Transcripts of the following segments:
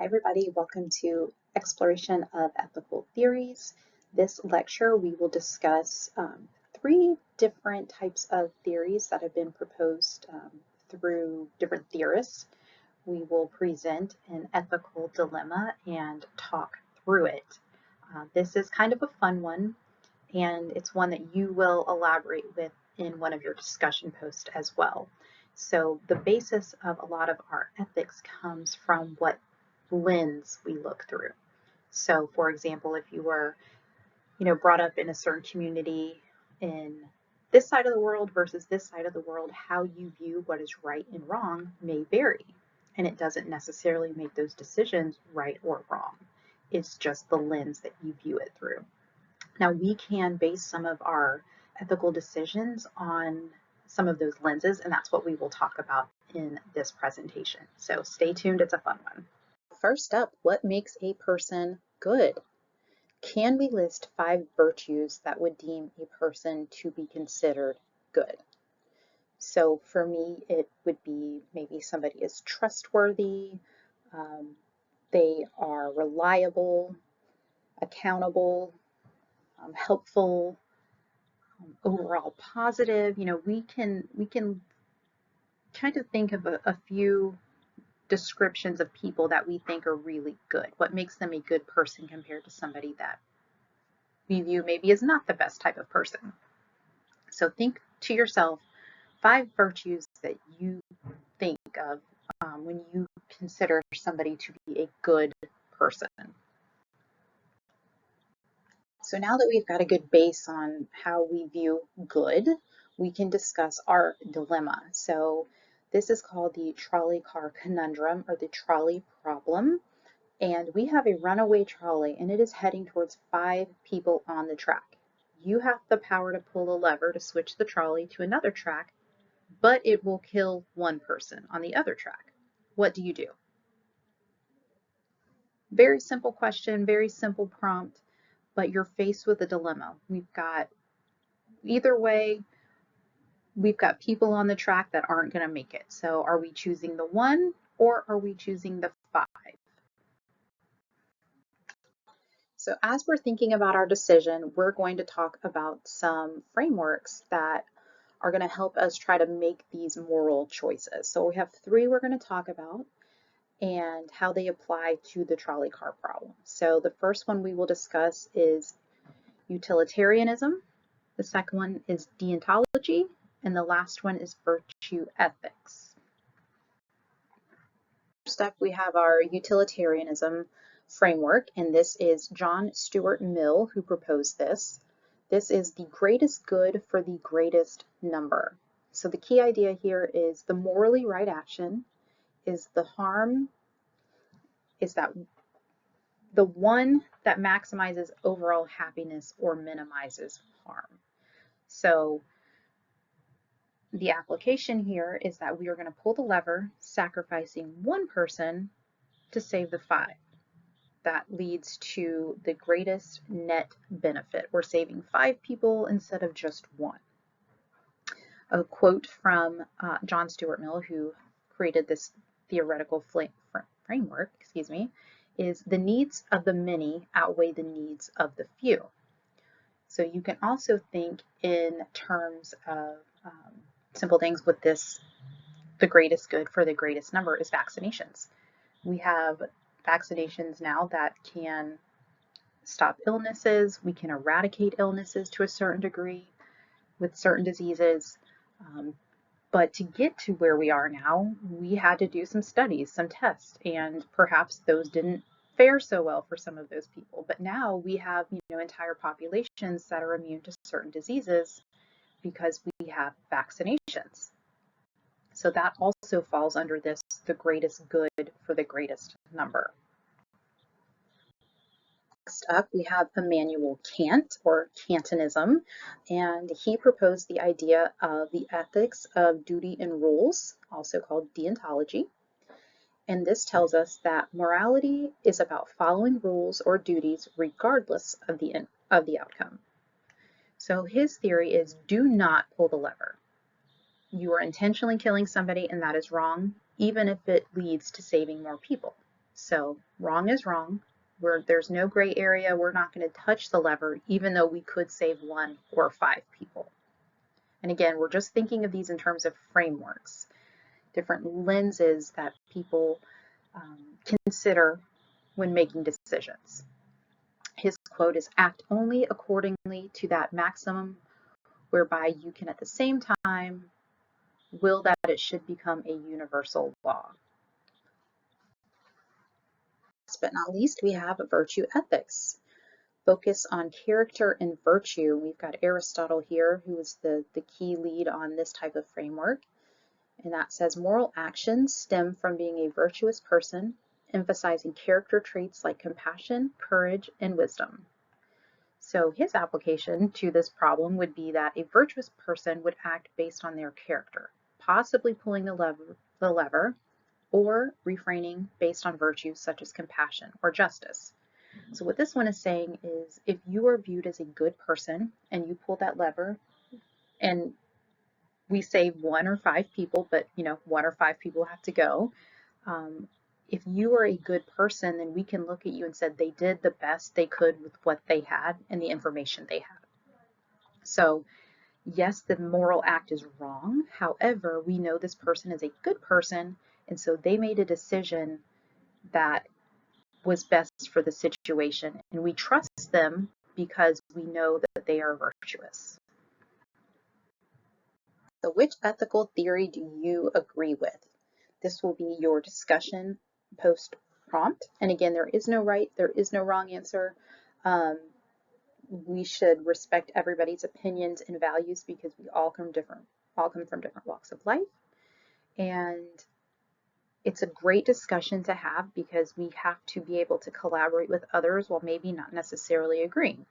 Hi everybody, welcome to Exploration of Ethical Theories. This lecture we will discuss three different types of theories that have been proposed through different theorists. We will present an ethical dilemma and talk through it. This is kind of a fun one, and it's one that you will elaborate with in one of your discussion posts as well. So the basis of a lot of our ethics comes from what lens we look through. So for example, if you were, brought up in a certain community in this side of the world versus this side of the world, how you view what is right and wrong may vary. And it doesn't necessarily make those decisions right or wrong. It's just the lens that you view it through. Now we can base some of our ethical decisions on some of those lenses, and that's what we will talk about in this presentation. So stay tuned, it's a fun one. First up, what makes a person good? Can we list 5 virtues that would deem a person to be considered good? So for me, it would be maybe somebody is trustworthy, they are reliable, accountable, helpful, overall positive. We can kind of think of a few descriptions of people that we think are really good. What makes them a good person compared to somebody that we view maybe as not the best type of person? So think to yourself 5 virtues that you think of when you consider somebody to be a good person. So now that we've got a good base on how we view good, we can discuss our dilemma. So this is called the trolley car conundrum, or the trolley problem. And we have a runaway trolley, and it is heading towards 5 people on the track. You have the power to pull a lever to switch the trolley to another track, but it will kill one person on the other track. What do you do? Very simple question, very simple prompt, but you're faced with a dilemma. We've got, either way, we've got people on the track that aren't going to make it. So are we choosing the 1 or are we choosing the 5? So as we're thinking about our decision, we're going to talk about some frameworks that are going to help us try to make these moral choices. So we have 3 we're going to talk about and how they apply to the trolley car problem. So the first one we will discuss is utilitarianism. The second one is deontology, and the last one is virtue ethics. First up, we have our utilitarianism framework, and this is John Stuart Mill who proposed this. This is the greatest good for the greatest number. So the key idea here is the morally right action is the harm, is that the one that maximizes overall happiness or minimizes harm. So the application here is that we are going to pull the lever, sacrificing 1 person to save the 5. That leads to the greatest net benefit. We're saving 5 people instead of just 1. A quote from John Stuart Mill, who created this theoretical framework, is the needs of the many outweigh the needs of the few. So you can also think in terms of simple things with this. The greatest good for the greatest number is vaccinations. We have vaccinations now that can stop illnesses. We can eradicate illnesses to a certain degree with certain diseases. But to get to where we are now, we had to do some studies, some tests, and perhaps those didn't fare so well for some of those people. But now we have, entire populations that are immune to certain diseases because we have vaccinations. So that also falls under this, the greatest good for the greatest number. Next up, we have Immanuel Kant, or Kantianism, and he proposed the idea of the ethics of duty and rules, also called deontology. And this tells us that morality is about following rules or duties regardless of the outcome. So his theory is, do not pull the lever. You are intentionally killing somebody and that is wrong, even if it leads to saving more people. So wrong is wrong. There's no gray area. We're not going to touch the lever, even though we could save 1 or 5 people. And again, we're just thinking of these in terms of frameworks, different lenses that people consider when making decisions. His quote is, "Act only accordingly to that maximum whereby you can at the same time will that it should become a universal law." Last but not least, we have virtue ethics. Focus on character and virtue. We've got Aristotle here, who is the key lead on this type of framework. And that says moral actions stem from being a virtuous person, emphasizing character traits like compassion, courage, and wisdom. So his application to this problem would be that a virtuous person would act based on their character, possibly pulling the lever, or refraining based on virtues such as compassion or justice. So what this one is saying is if you are viewed as a good person and you pull that lever, and we save 1 or 5 people, but 1 or 5 people have to go. If you are a good person, then we can look at you and say they did the best they could with what they had and the information they had. So yes, the moral act is wrong. However, we know this person is a good person, and so they made a decision that was best for the situation, and we trust them because we know that they are virtuous. So which ethical theory do you agree with? This will be your discussion post prompt. And again, there is no right, there is no wrong answer. We should respect everybody's opinions and values because we all come from different walks of life. And it's a great discussion to have because we have to be able to collaborate with others while maybe not necessarily agreeing.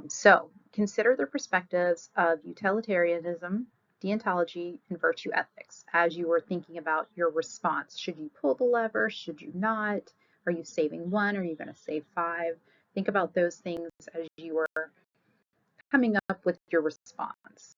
So consider the perspectives of utilitarianism, deontology, and virtue ethics as you were thinking about your response. Should you pull the lever? Should you not? Are you saving 1? Are you going to save 5? Think about those things as you were coming up with your response.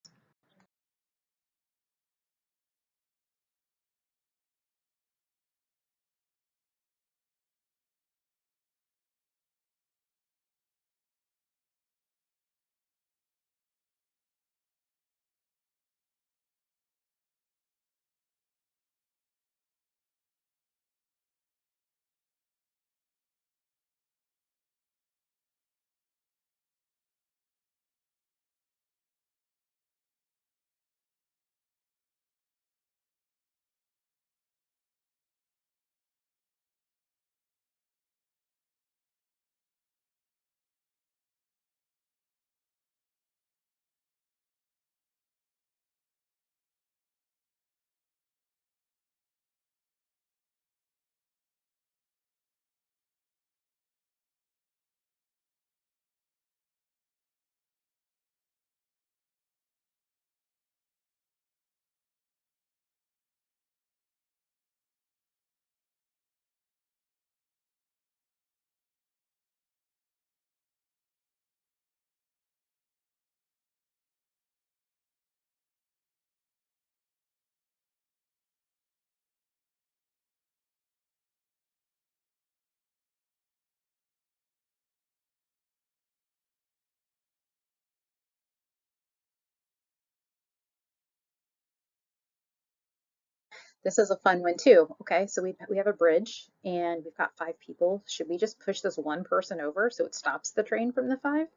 This is a fun one too. Okay, so we have a bridge and we've got 5 people. Should we just push this one person over so it stops the train from the 5?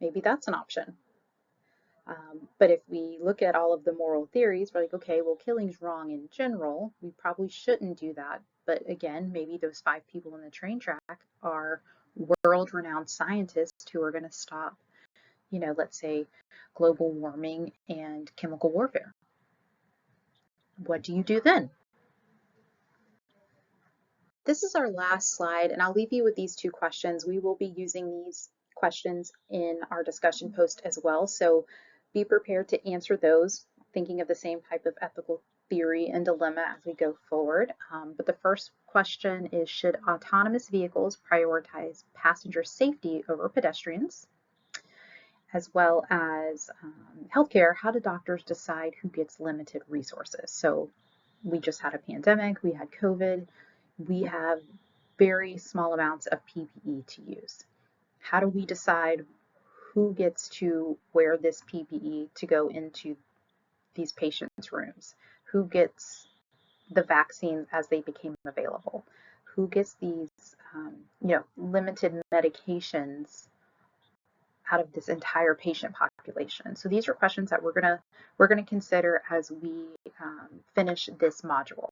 Maybe that's an option. But if we look at all of the moral theories, we're like, okay, well, killing's wrong in general. We probably shouldn't do that. But again, maybe those 5 people on the train track are world-renowned scientists who are going to stop, let's say global warming and chemical warfare. What do you do then? This is our last slide, and I'll leave you with these 2 questions. We will be using these questions in our discussion post as well, so be prepared to answer those, thinking of the same type of ethical theory and dilemma as we go forward. But the first question is, should autonomous vehicles prioritize passenger safety over pedestrians? As well as healthcare, how do doctors decide who gets limited resources? So we just had a pandemic, we had COVID. we have very small amounts of PPE to use. How do we decide who gets to wear this PPE to go into these patients' rooms? Who gets the vaccines as they became available? Who gets these, limited medications out of this entire patient population? So these are questions that we're gonna consider as we finish this module.